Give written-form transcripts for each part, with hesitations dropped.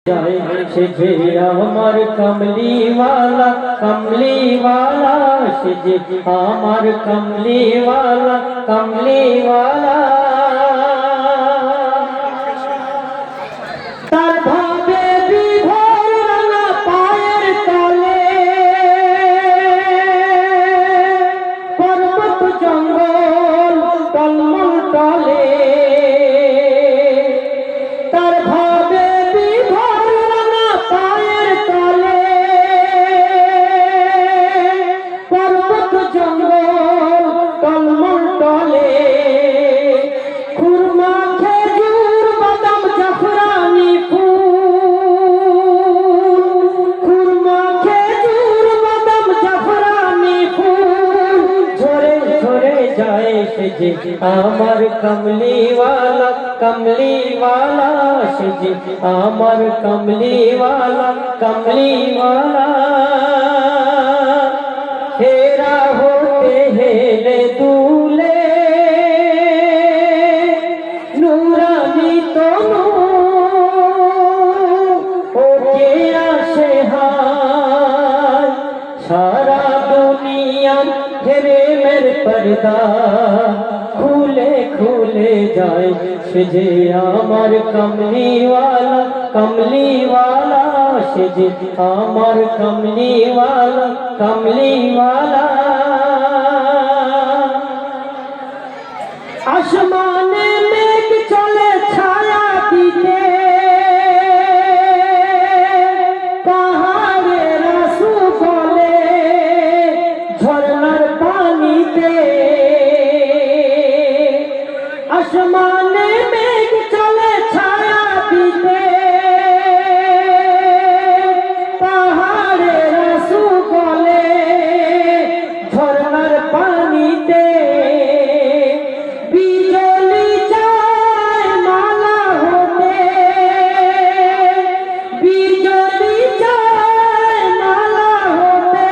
जाए से আমার কমলিওয়ালা কমলিওয়ালা সে আমার কমলিওয়ালা কমলিওয়ালা তার ভাবে বিভোর রাঙা পায়ের তলে পর্বত জঙ্গল টলমল টলে তার ভাবে আমার কমলিওয়ালা কমলিওয়ালা সে আমার কমলিওয়ালা কমলিওয়ালা হেরা হতে হেলে দুলে নুরানি তনু ওকে আসে হায় সারা দুনিয়া ঘেরে মেরে পর্দা খুলে খুলে যায় সে যে আমার কমলিওয়ালা কমলিওয়ালা সে যে আমার কমলিওয়ালা কমলিওয়ালা আসমানে মেঘ চলে ছায়া দিতে পাহাড়ের আঁসু বলে ঝরনার পানিতে আসমানে মেঘ চলে ছায়া দিতে পাহাড়ের আঁসু বলে ঝরনার পানিতে বিজলি যায় মালা হতে বিজলি যায় মালা হতে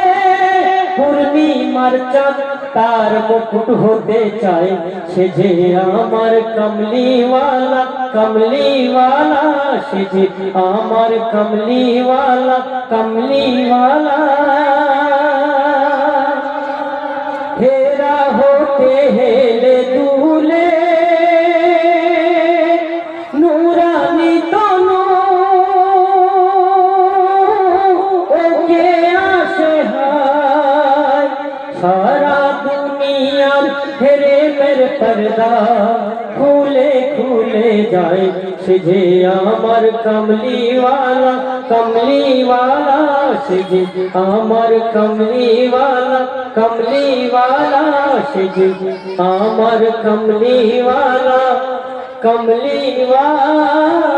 পূর্ণিমার চাঁদ তার মুকুট হতে চায় সে যে আমার কমলিওয়ালা কমলিওয়ালা সে যে আমার কমলিওয়ালা কমলিওয়ালা হেরা হতে হেলে দুলে নুরানি তনু ওকে আসে হায় সারা দুনিয়ার হেরে মেরে পর্দা খুলে খুলে যায় সে যে আমার কমলিওয়ালা কমলিওয়ালা সে যে আমার কমলিওয়ালা কমলিওয়ালা সে যে আমার কমলিওয়ালা কমলিওয়ালা